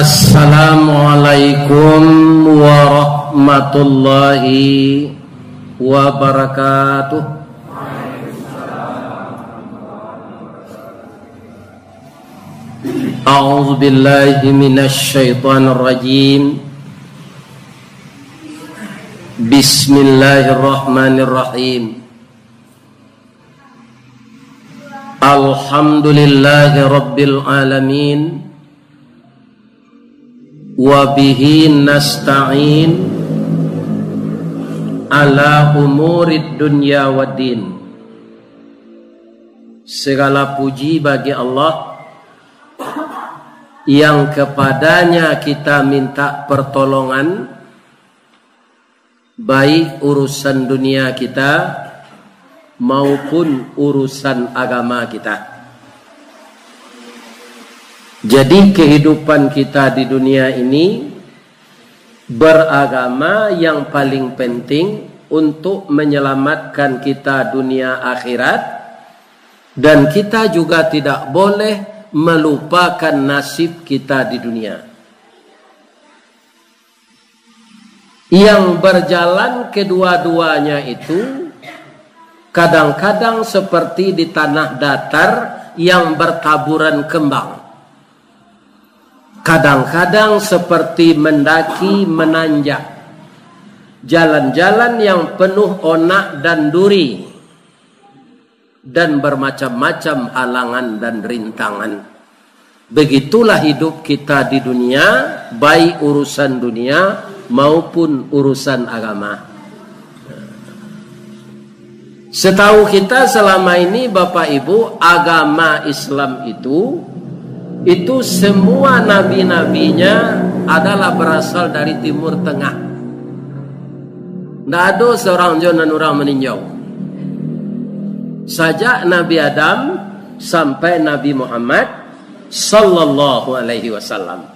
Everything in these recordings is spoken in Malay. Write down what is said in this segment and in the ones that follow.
Assalamualaikum warahmatullahi wabarakatuh. A'udzu billahi minasy syaithanir rajim. Bismillahirrahmanirrahim. Alhamdulillahi rabbil alamin. Wa bihi nasta'in ala umurid dunya waddin. Segala puji bagi Allah yang kepadanya kita minta pertolongan, baik urusan dunia kita maupun urusan agama kita. Jadi kehidupan kita di dunia ini beragama yang paling penting untuk menyelamatkan kita dunia akhirat, dan kita juga tidak boleh melupakan nasib kita di dunia. Yang berjalan kedua-duanya itu kadang-kadang seperti di tanah datar yang bertaburan kembang. Kadang-kadang seperti mendaki menanjak, jalan-jalan yang penuh onak dan duri, dan bermacam-macam halangan dan rintangan. Begitulah hidup kita di dunia, baik urusan dunia maupun urusan agama. Setahu kita selama ini Bapak Ibu, agama Islam itu semua nabi-nabinya adalah berasal dari Timur Tengah. Tidak ada seorang jonan orang meninjau. Sejak Nabi Adam sampai Nabi Muhammad sallallahu alaihi wasallam.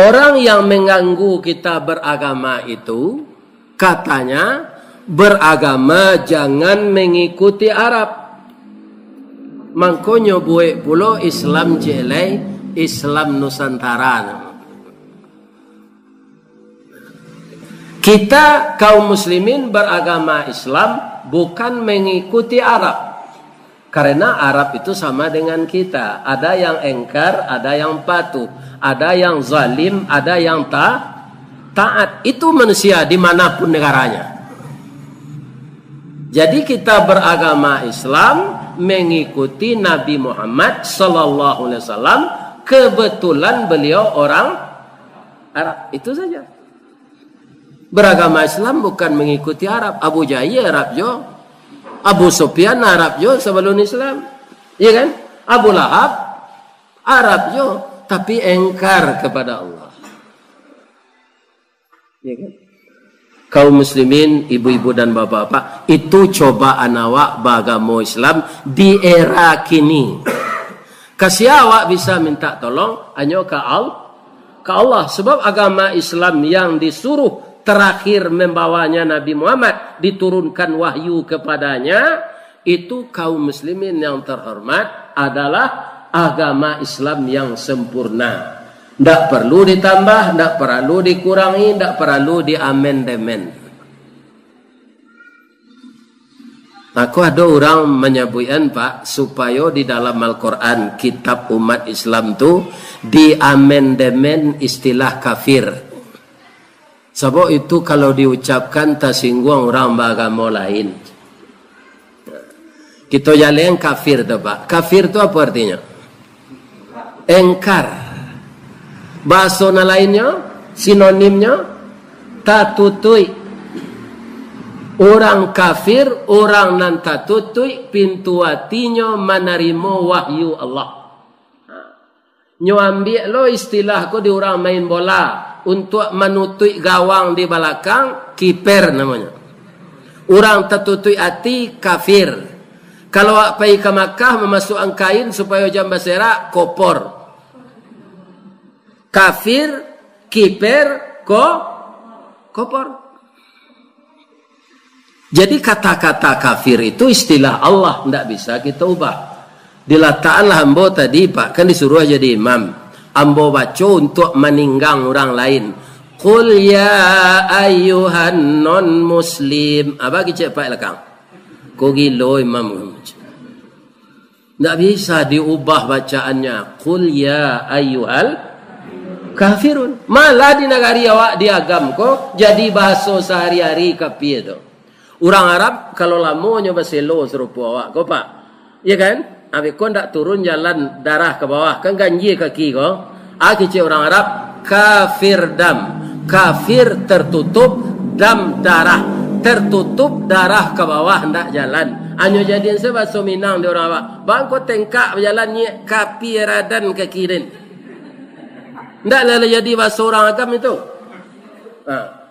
Orang yang mengganggu kita beragama itu katanya beragama jangan mengikuti Arab. Mangkonyo buat pulau Islam jelai, Islam Nusantara. Kita kaum muslimin beragama Islam bukan mengikuti Arab. Karena Arab itu sama dengan kita. Ada yang engkar, ada yang patuh, ada yang zalim, ada yang taat. Itu manusia dimanapun negaranya. Jadi kita beragama Islam mengikuti Nabi Muhammad sallallahu alaihi wasallam. Kebetulan beliau orang Arab, itu saja. Beragama Islam bukan mengikuti Arab. Abu Jahal Arab jo, Abu Sufyan Arab jo sebelum Islam, iya kan? Abu Lahab Arab jo, tapi engkar kepada Allah, iya kan? Kaum muslimin, ibu-ibu dan bapak-bapak, itu cobaan awak beragama Islam di era kini. Kasih awak bisa minta tolong hanya ke Allah. Sebab agama Islam yang disuruh terakhir membawanya Nabi Muhammad, diturunkan wahyu kepadanya, itu kaum muslimin yang terhormat adalah agama Islam yang sempurna. Tidak perlu ditambah, tidak perlu dikurangi, tidak perlu diamandemen. Aku ada orang menyebutkan Pak, supaya di dalam Al-Quran kitab umat Islam itu diamandemen istilah kafir. Sebab itu kalau diucapkan tersinggung orang beragama lain. Kita jalan kafir tu Pak. Kafir itu apa artinya? Engkar. Bahasa lainnya, sinonimnya tatutui. Orang kafir, orang nan tatutui, pintu hatinya menerima wahyu Allah. Nyo ambil lo istilah ko di orang main bola untuk menutui gawang di belakang, kiper namanya. Orang tatutui hati kafir. Kalau pergi ke Makkah memasukkan kain supaya jam basera, kopor. Kafir, kiper, kopor. Jadi kata-kata kafir itu istilah Allah, tidak bisa kita ubah. Diletakkanlah hamba tadi Pak, kan disuruh jadi imam. ambo baca untuk meninggang orang lain. Qul ya ayyuhan non muslim. Apa kita cepat lekang? Kau gilo Imam Muhammad. Tak bisa diubah bacaannya. Qul ya ayyuhal kafirun. Malah di negari awak diagam ko jadi bahasa sehari-hari kapi itu. Orang Arab kalau lama nyoba selo serupa awak ko pak. Ya kan? Abi ko ndak turun jalan darah ke bawah kan ganji kaki ko. Aki orang Arab kafir dam. Kafir tertutup dam darah. Tertutup darah ke bawah ndak jalan. Anyo jadian sebab Minang dia orang awak. Bang ko tengkak berjalan ni kapi radan ke kirin. Ndak lalu jadi bahasa orang agam itu.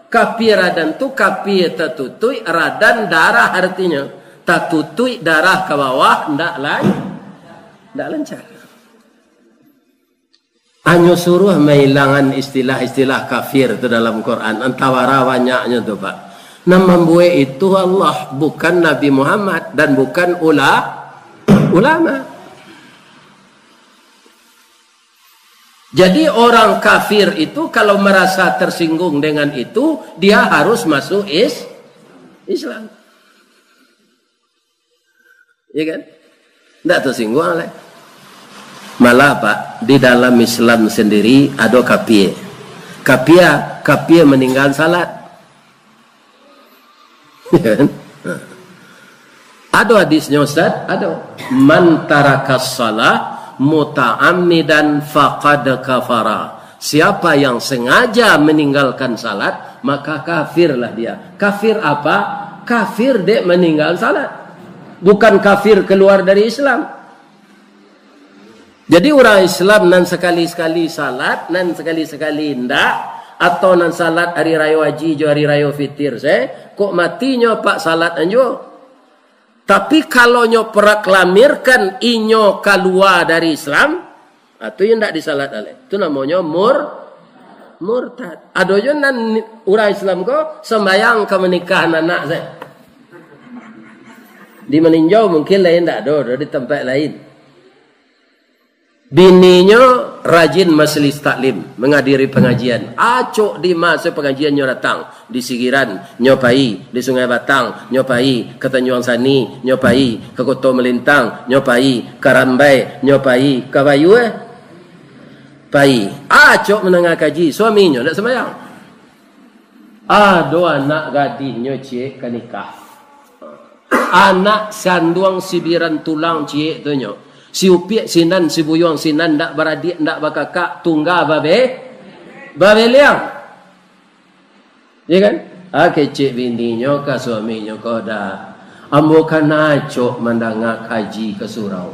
Kapi radan tu kapi tertutui radan darah artinya. Tertutui darah ke bawah ndak lain. Ndak lancar. Anyo suruh menghilangkan istilah-istilah kafir itu dalam Quran. Antawara banyaknya tu pak. Nama membuat itu Allah, bukan Nabi Muhammad dan bukan ulama. Jadi orang kafir itu kalau merasa tersinggung dengan itu, dia harus masuk Islam. Ya kan? Tidak tersinggung oleh. Malah pak, di dalam Islam sendiri ada kafir. Kafir meninggal salat. Ada hadisnya Ustaz, ada man tarakas salah muta'ammidan faqad kafara. Siapa yang sengaja meninggalkan salat maka kafirlah dia. Kafir apa? Kafir dek meninggal salat, bukan kafir keluar dari Islam. Jadi orang Islam nan sekali-sekali salat, nan sekali-sekali ndak, atau nan salat hari raya haji jo hari raya fitir kok matinya pak salat anjo. Tapi kalau nyo proklamirkan inyo keluar dari Islam, itu yang ndak disalat oleh. Itu namanya murtad. Ada jo nan orang Islam ko sembayang ke menikahan anak saya. Di meninjau mungkin lain ndak ada di tempat lain. Bininya rajin majelis taklim, menghadiri pengajian. Acok di masa pengajian nyo datang di Sigiran, nyopai di Sungai Batang, nyopai ke Tanjung Sani, nyopai ke Kota Melintang, nyopai ke Rambai, nyopai ke Bayu pai. Acok menengah kaji, suaminya nak sembahyang. Ada anak gadisnya cik ke nikah. Anak sanduang sibiran tulang cik tu nyo. Si upiak sinan, si buyong sinan, ndak beradik, ndak bakakak, tunggal babe liang. Ya kan? Kecik bininya ke suaminya kau dah. Ambo kan acok mendangak haji ke surau.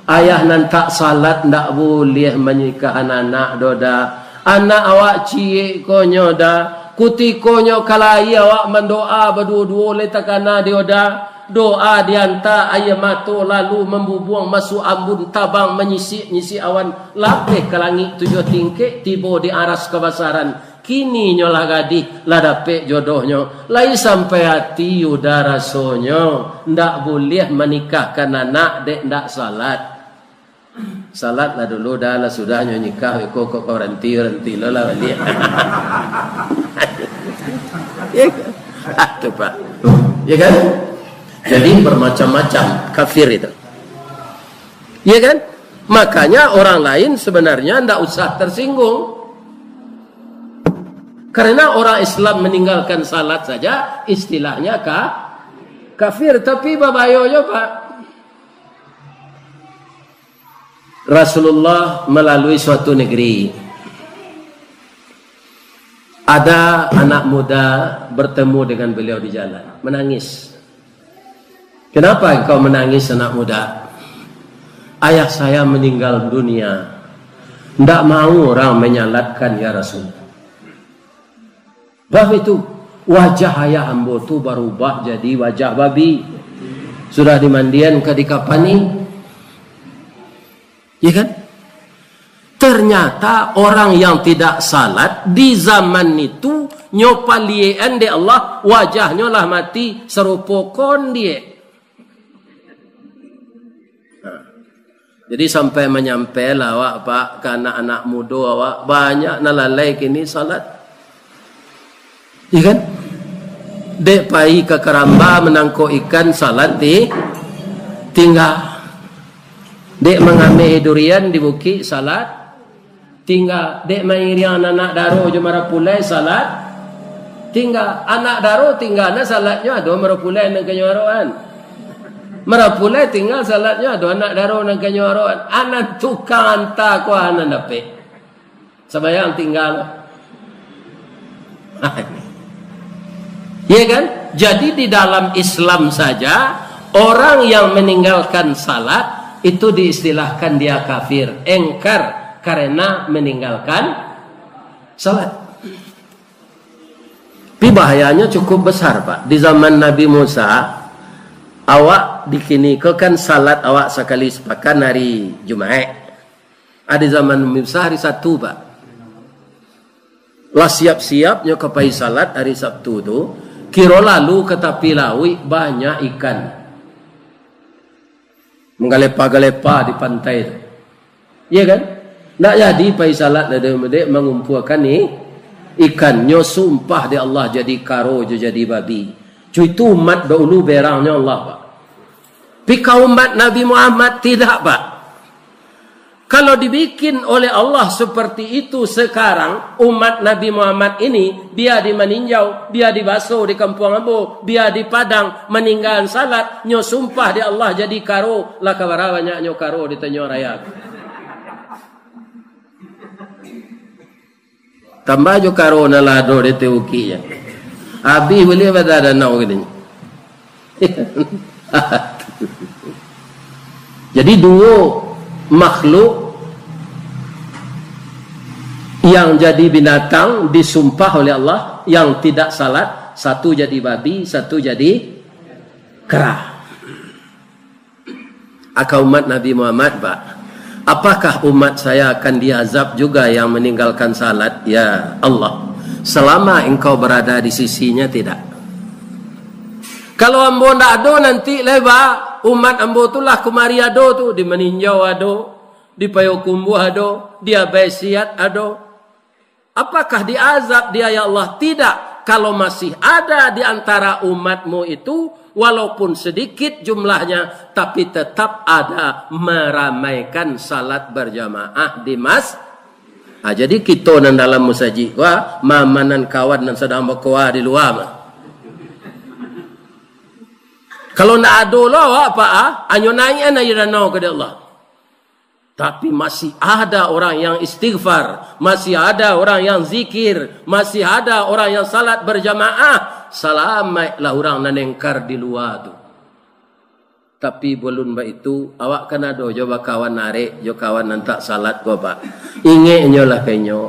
Ayah nan tak salat ndak boleh menikah anak doda. Anak awak cik konyo dah. Kutikonyo kalai awak mendoa berdua-dua letakana dioda. Doa dianta ayamato lalu membubuang masuk ambun tabang menyisik awan lapeh ke langit 7 tingkik tiba di aras kebasaran. Kini nyolah gadis lah dapet jodohnya. Lai sampai hati udah rasonyo ndak boleh menikahkan anak dek ndak salat. Salat lah dulu dah lah sudahnya nikah kok renti lah balik. Ya kan? Itu pak. Ya kan? Jadi bermacam-macam kafir itu. Ya kan? Makanya orang lain sebenarnya tidak usah tersinggung. Karena orang Islam meninggalkan salat saja istilahnya kafir. Tapi babayoyo pak. Rasulullah melalui suatu negeri. Ada anak muda bertemu dengan beliau di jalan. Menangis. Kenapa engkau menangis anak muda? Ayah saya meninggal dunia. Tidak mau orang menyalatkan ya Rasul. Bah itu wajah ayah ambo tu berubah jadi wajah babi. Sudah dimandian ke dikapani. Ya kan? Ternyata orang yang tidak salat di zaman itu nyopalien de Allah wajahnya lah mati serupa kon dia. Jadi sampai menyampai lah awak pak ke anak-anak muda awak banyak nalalai kini salat. Iya kan? Dek pai ke keramba menangkuk ikan salat tinggal. Dek mengambil durian di bukit salat tinggal. Dek mairian anak daro je mara pulai salat tinggal. Anak daro tinggal na salatnya ada mara pulai nang kenyaroan. Mara pulai tinggal salatnya ada anak daro nang kenyaroan. Anak tukang hantar ko anak dapat. Sembahyang tinggal. Ya kan? Jadi di dalam Islam saja orang yang meninggalkan salat itu diistilahkan dia kafir, engkar karena meninggalkan salat. Tapi bahayanya cukup besar pak. Di zaman Nabi Musa, awak dikinikekan salat awak sekali sepakan hari Jumat. Ada zaman Nabi Musa hari Sabtu pak. Lah siap-siap nyo kepai salat hari Sabtu tu. Kiro lalu ke tepi laut banyak ikan. Menggalepa-galepa di pantai tu. Iya kan? Tak jadi pai salat dede mengumpulkan ni ikan. Nyo sumpah di Allah jadi karo jadi babi. Cuy itu umat dahulu berangnya Allah pak. Tapi kaum umat Nabi Muhammad tidak pak. Kalau dibikin oleh Allah seperti itu sekarang, umat Nabi Muhammad ini, biar di meninjau, biar di Baso, di Kampung Ambo, biar di Padang, meninggal salat, nyo sumpah di Allah jadi karo, lah kabara banyak nyo karo di Tanjung Raya. Tambah jo karo na lado di Teuki ya. Abi boleh pada nau gini. Jadi dua makhluk yang jadi binatang disumpah oleh Allah yang tidak salat, satu jadi babi, satu jadi kera. Akau umat Nabi Muhammad pak, apakah umat saya akan diazab juga yang meninggalkan salat? Ya Allah, selama engkau berada di sisinya tidak. Kalau ambo ndak ado nanti leba umat ambo tulah kumari ado tu, di meninjau ado, di Payokumbu ado, di Abesiat ado. Apakah diazab dia ya Allah? Tidak. Kalau masih ada di antara umatmu itu, walaupun sedikit jumlahnya, tapi tetap ada meramaikan salat berjamaah di mas. Jadi kita nan dalam musajid, wah, mamanan kawan nan sedang berkuah di luar mah. Kalau nak ada lah apa anyo naik ana iranau ke Allah. Tapi masih ada orang yang istighfar, masih ada orang yang zikir, masih ada orang yang salat berjamaah. Selamatlah orang nan engkar di luar tu. Tapi belum itu awak kan ada coba kawan narik, jo kawan nan tak salat ko pak. Ingetnyo lah kenyo.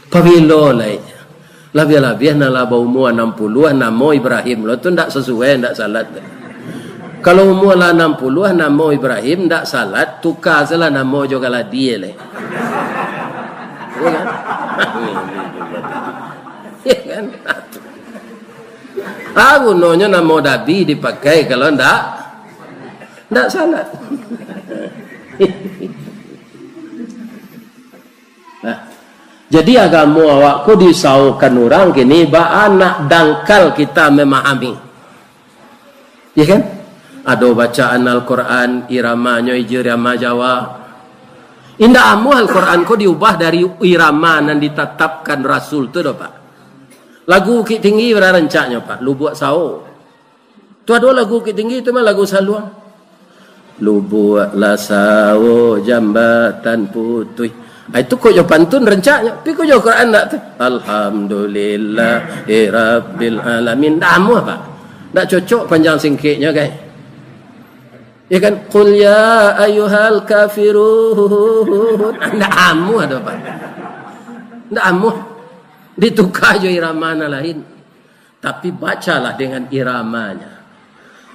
Pabilo lai. Labia-labia na labau umur 60 namo Ibrahim lo tu ndak sesuai ndak salat. Kalau umur lah 60 namo Ibrahim ndak salat, tukar salah namo juga lah dia le. Ya kan? Ya kan? Aku nonya namo Dabi dipakai kalau ndak salat. Nah, jadi agama awakku disaukan orang kini ba anak dangkal kita memahami. Ya kan? Ada bacaan Al-Quran iramanya irama Jawa. Indah amu Al-Quran ko diubah dari irama yang ditetapkan Rasul tu dah pak. Lagu Bukit Tinggi berarencaknya pak. Lu buat sao. Tu ada lagu Bukit Tinggi tu mah lagu saluang. Lu buatlah sao jambatan putih. Itu kok jo pantun rencaknya. Tapi kok jo Quran nak tu. Alhamdulillah rabbil alamin. Dah amu apa? Tak cocok panjang singkitnya guys. Ya kan, qul ya ayyuhal kafirun. Ndak amu ada apa? Ndak amu. Ditukar jo iramana lain. Tapi bacalah dengan iramanya.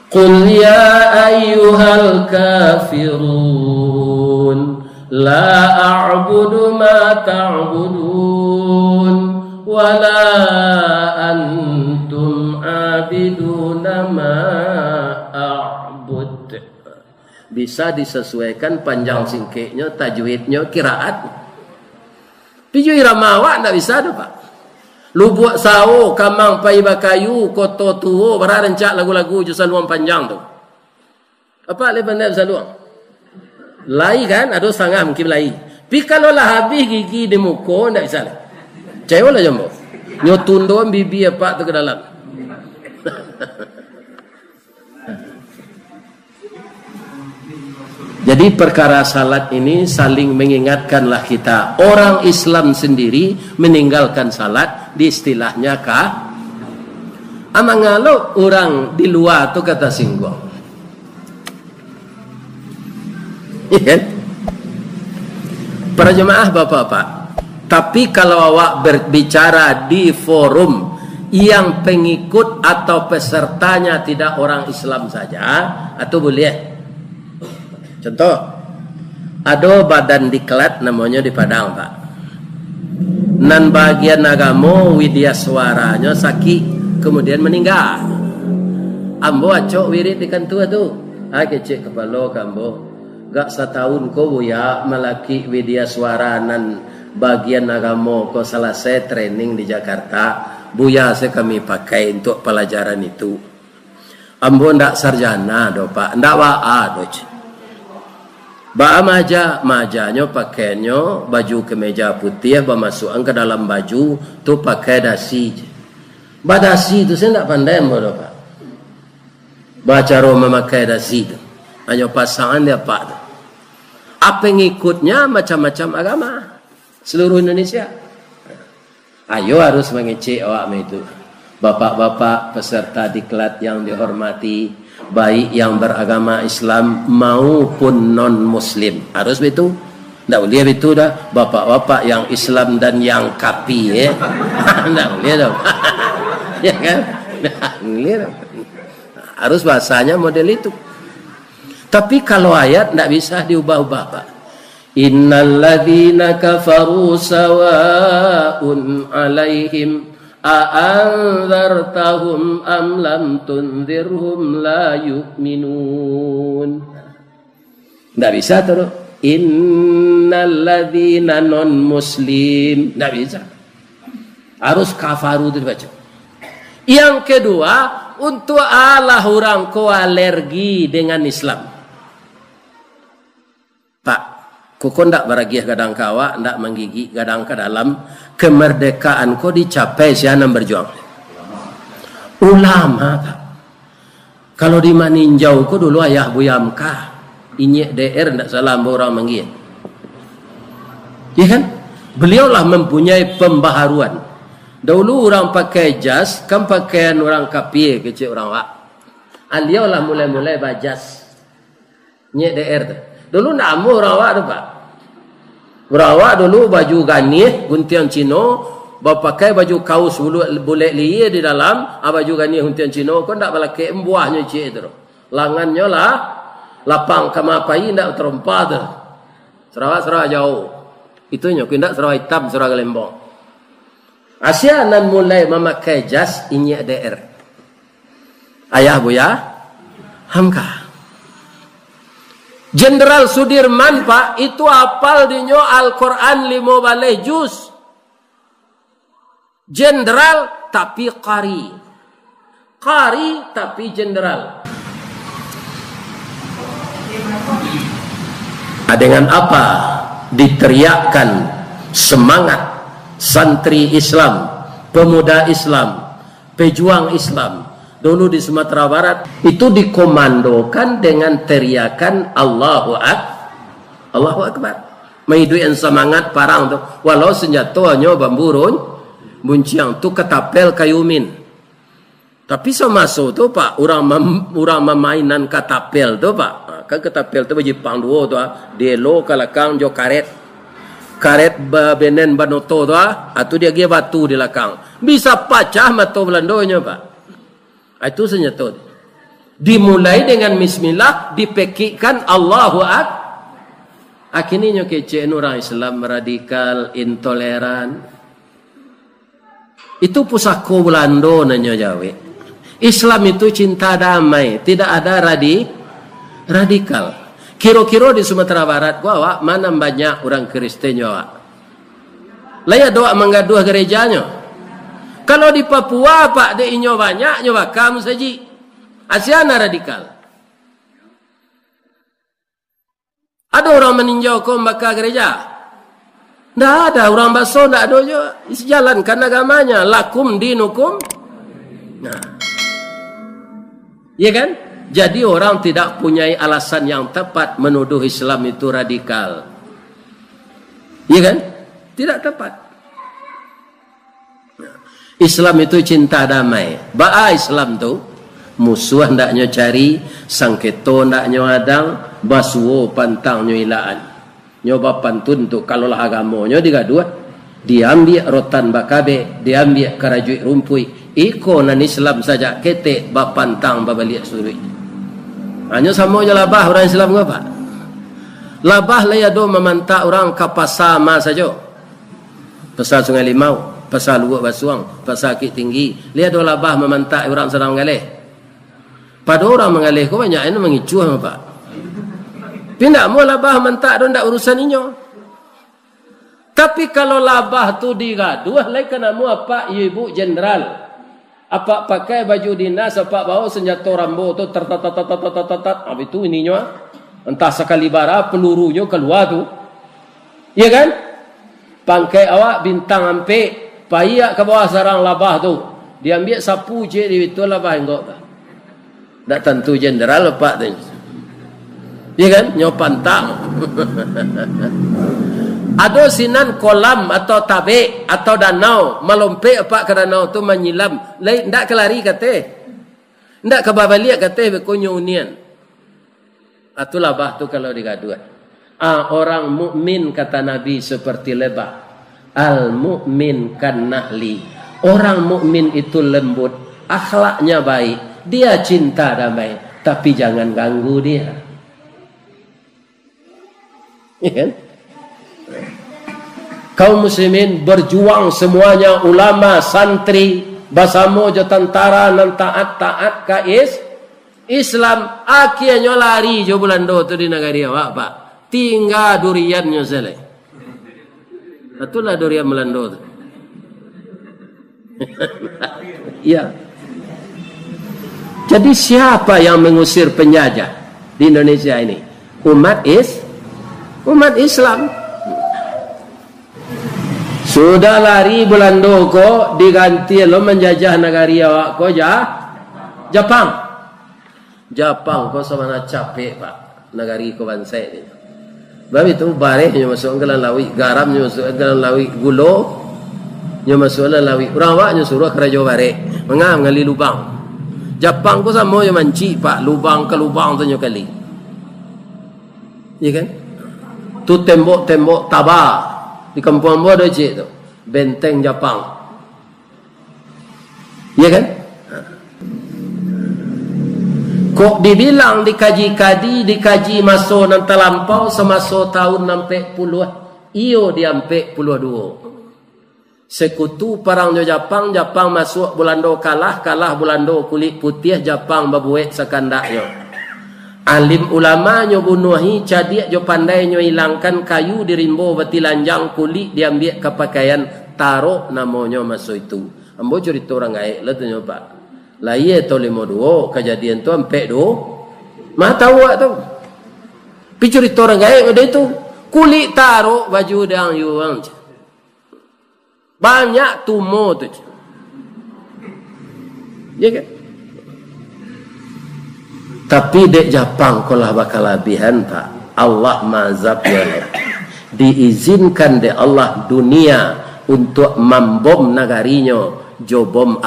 Qul ya ayyuhal kafirun la a'budu ma ta'budun wa la antum 'abiduna ma a'bud. bisa disesuaikan panjang singkatnya, tajwidnya, kiraat. Piju irama awak tak bisa dah Pak. Lu buat sao, kamang pai bakayu, koto tuo, berarencak lagu-lagu jusan luang panjang tu. Apa le pandai saluang? Lai kan, ada sangat mungkin lai. Pi kalau lah habis gigi di muka, tak bisa lah. Cewek lah jombo. Nyotun doang bibi apa tu ke dalam. Jadi perkara salat ini saling mengingatkanlah kita. Orang Islam sendiri meninggalkan salat di istilahnya kah? Amangalo orang di luar tu kata singgong. Iya. Para jemaah bapak-bapak. Tapi kalau awak berbicara di forum yang pengikut atau pesertanya tidak orang Islam saja, atau boleh? Contoh, ada badan diklat namanya di Padang Pak. Nan bagian agama widya suaranya sakit, kemudian meninggal. Ambo acok wirid di kantu tu. Kecek kepala kambo. Gak setahun ko buya melaki widya suara nan bagian agama ko selesai training di Jakarta. Buya saya kami pakai untuk pelajaran itu. Ambo ndak sarjana do Pak, ndak waa do. Ba majanya pakainya baju kemeja putih, masukkan ke dalam baju tu pakai dasi. Badasi tu saya tak pandai bodoh Pak. Baca Roma memakai dasi tu. Hanya pasangan dia Pak tu. Apa ngikutnya macam-macam agama seluruh Indonesia. Ayo harus mengecek awak itu. Bapak-bapak peserta diklat yang dihormati, baik yang beragama Islam maupun non-Muslim. Harus begitu. Tak boleh begitu dah. Bapak-bapak yang Islam dan yang kapi. Tak boleh dah. Ya kan? Tak boleh dah. Harus bahasanya model itu. Tapi kalau ayat tak bisa diubah-ubah Pak. Innal ladzina kafaru sawa'un 'alaihim a'anzartahum am lam tunzirhum la yu'minun. Tak bisa terus. Innal ladzina non muslim. Tak bisa. Harus kafaru itu dibaca. Yang kedua, untuk Allah orang ko alergi dengan Islam. Pak, kau ndak beragiah gadang kawa, ndak menggigi gadang ke dalam kemerdekaan kau dicapai siapa berjuang. Ulama Pak. Kalau di Maninjau kau dulu ayah buyam kah, inyek DR ndak salah orang manggil. Ya kan? Beliaulah mempunyai pembaharuan. Dahulu orang pakai jas, kan pakaian orang kapir kecil orang wak. Beliaulah mulai-mulai bajas. Nyek DR tu. Dulu nak amu orang wak tu Pak. Orang wak dulu baju ganih, guntian Cino, pakai baju kaos bulet liye di dalam, baju ganih guntian Cino, kau tak balaki embuahnya cik itu. Langannya lah, lapang kamapai tak terompa tu. Sarawak jauh. Itunya, kau tak Sarawak hitam, Sarawak Lembong. Asia nan mulai memakai jas ini DR. Ayah buya, Hamka. Jenderal Sudirman Pak itu hafal dinyo Al-Quran 15 juz. Jenderal tapi qari. Qari tapi jenderal. Dengan apa diteriakkan semangat santri Islam, pemuda Islam, pejuang Islam dulu di Sumatera Barat itu dikomandokan dengan teriakan Allahu Akbar. Maidu yang semangat parang tu walau senjatanya bamburun bunciang tu ketapel kayumin. Tapi semasuk tu Pak orang memainan ketapel tu Pak. Kan ketapel tu Jepang dua tu delo kalakang jo karet benen banoto tu atau dia gia batu di lakang. Bisa pecah mata belandonya Pak. Itu senjata. Dimulai dengan bismillah, dipekikkan Allahu Akbar. Akhirnya kece orang Islam radikal, intoleran. Itu pusako Belanda nanya Jawa. Islam itu cinta damai, tidak ada radikal. Kira-kira di Sumatera Barat gua awak mana banyak orang Kristen awak. Laya doa menggaduh gerejanya. Kalau di Papua pak de inyo banyak nyo bakam saji. Asiana radikal. Ada orang meninjau kau bakal gereja? Tidak ada. Orang baso tidak ada juga. Jalankan agamanya. Lakum dinukum. Nah. Ya kan? Jadi orang tidak punya alasan yang tepat menuduh Islam itu radikal. Ya kan? Tidak tepat. Islam itu cinta damai. Ba'a Islam tu musuh hendaknya cari, sangketo hendaknya adang, basuo pantang nyo ilaan. Nyoba pantun tu kalau lah agamonyo digaduh, diambil rotan bakabe, diambil karajuit rumpui. Iko nan Islam saja kete bapantang babaliak surui. Hanya sama je labah orang Islam apa? Labah layado memantak orang kapasama saja. Pasal Sungai Limau, pasal Luwak Basuang, pasal Kit Tinggi. Lihat do labah memantak orang sedang mengalih. Pada orang mengalih ko banyak ini mengicu apa? Pindak mau labah mentak do ndak urusan inyo. Tapi kalau labah tu digaduh lai kana mu apa ibu jenderal. Apa pakai baju dinas, apa bawa senjata rambo tu tertat. Habis tu ininya entah sekali bara pelurunya keluar tu. Iya kan? Pangkai awak bintang ampe payak ke bawah sarang labah tu. Diambil sapu je di itu labah enggak. Tak tentu jenderal apa tu. Iya kan? Nyopantang. Ada sinan kolam atau tabe atau danau melompe apa ke danau tu menyilam. Lain ndak kelari kate. Ndak ke babaliak kate bekonyo unian. Atu labah tu kalau digaduh. Orang mukmin kata Nabi seperti lebah. Al mukmin kan nahli. Orang mukmin itu lembut, akhlaknya baik, dia cinta damai, tapi jangan ganggu dia. Ya kan? Kaum muslimin berjuang semuanya, ulama, santri, basamo je tentara nan taat kais Islam. Akhirnya lari jo Belanda tu di negara awak pak. Tinggal duriannya selai. Itulah durian Belanda tu. Ya. Jadi siapa yang mengusir penjajah di Indonesia ini? Umat Islam. Sudah lari Belanda ko diganti lo menjajah negara awak ko Jepang. Jepang ko sama capek pak negara ko bangsa ini. Sebab itu barehnya masuk ke dalam lawi, garamnya masuk ke dalam lawi, gulo nya masuk ke dalam lawi. Orang awaknya suruh kerja bareh, mengali lubang. Jepang ko sama yang manci pak lubang ke lubang tu kali. Iya kan? Tu tembok tabah. Di kampung bodoh cik tu. Benteng Jepang. Ya kan? Kok dibilang dikaji masuk nan terlampau semasa tahun 60. Iyo di 42. Sekutu perang Jepang masuk Belanda kalah Belanda kulit putih Jepang babuet sekandaknya. Alim ulama nyo bunuhi cadik jo pandai nyo hilangkan kayu di rimbo beti lanjang kulit diambil ke pakaian taruh namanya masuk itu. Ambo cerita orang gaib lah tu nyoba. Lah iya to 52 kejadian tu ampe do. Mah tahu tu. Pi cerita orang gaib ada itu. Kulit taruh baju dang yuang. Banyak tumor tu. Ya kan? Tapi dek Jepang kolah bakal labihan pak. Allah mazab ya. Diizinkan dek Allah dunia untuk membom nagarinya jo bom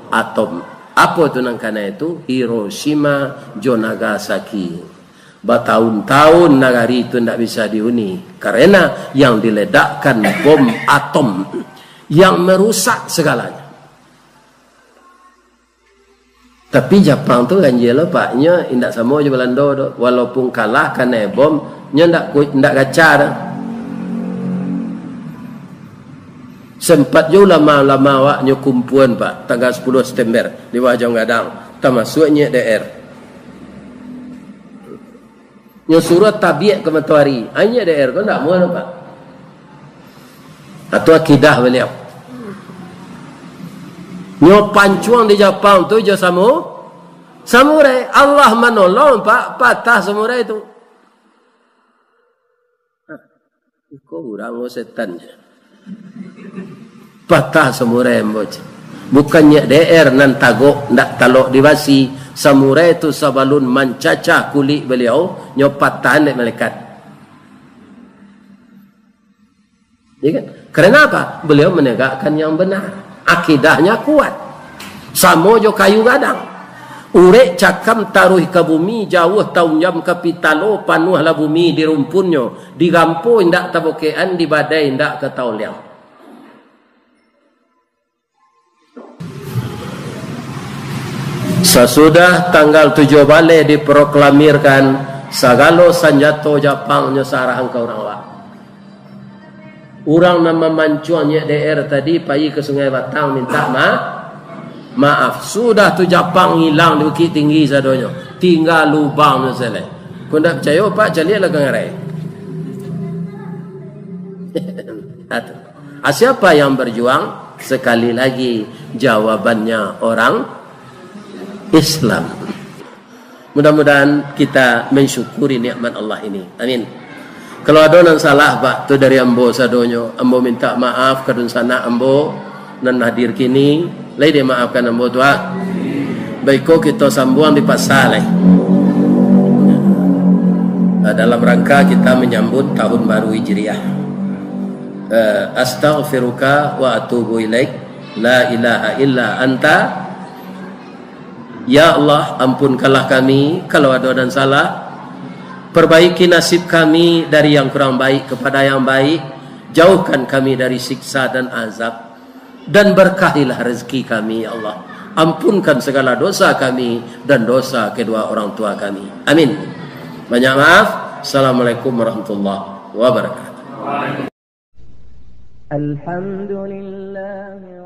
atom. Apa tu nang kana itu? Hiroshima jo Nagasaki. Bertahun-tahun nagari itu tidak bisa dihuni karena yang diledakkan bom atom yang merusak segalanya. Tapi Jepang tu kan jelah paknya indak sama je Belanda tu. Walaupun kalah kena bom, nya ndak gaca dah. Sempat je ulama-ulama awaknya kumpulan pak tanggal 10 September di Wajong Gadang termasuknya DR. Nyo suruh tabiat ke matahari. Hanya daerah kau tak mau nampak. Atau akidah beliau. Nyo pancuang di Jepang tu je samurai. Allah menolong pak patah samurai itu. Kau orang setan je. Patah samurai mbok. Bukannya DR nan tagok ndak talok dibasi. Samurai itu sabalun mencacah kulit beliau nyopatan nek malaikat. Ya kan? Karena apa? Beliau menegakkan yang benar. Akidahnya kuat. Samo jo kayu gadang. Urek cakam taruh ke bumi jauh tahun jam kapitalo panuhlah bumi di rumpunnya. Di gampo ndak tabokean di badai ndak ke tauliang. Sesudah tanggal 7 Bale diproklamirkan sagalo sanjato Jepang nyosara angka orang wak. Orang nama mancuannya daerah tadi pergi ke Sungai Batang minta maaf. Sudah tu Jepang hilang di Bukit Tinggi sadonyo. Tinggal lubang tu selesai. Kau tak percaya pak calilah ke ngarai. Siapa yang berjuang? Sekali lagi jawabannya orang Islam. Mudah-mudahan kita mensyukuri nikmat Allah ini. Amin. Kalau ada yang salah pak tu dari ambo sadonyo, ambo minta maaf kadun sana ambo nan hadir kini, lai dia maafkan ambo tua. Baiko kita sambung di pasal dalam rangka kita menyambut tahun baru Hijriah. Astaghfiruka wa atubu ilaik. La ilaha illa anta. Ya Allah, ampunkanlah kami kalau ada dan salah. Perbaiki nasib kami dari yang kurang baik kepada yang baik. Jauhkan kami dari siksa dan azab. Dan berkahilah rezeki kami, ya Allah. Ampunkan segala dosa kami dan dosa kedua orang tua kami. Amin. Banyak maaf. Assalamualaikum warahmatullahi wabarakatuh. Alhamdulillah.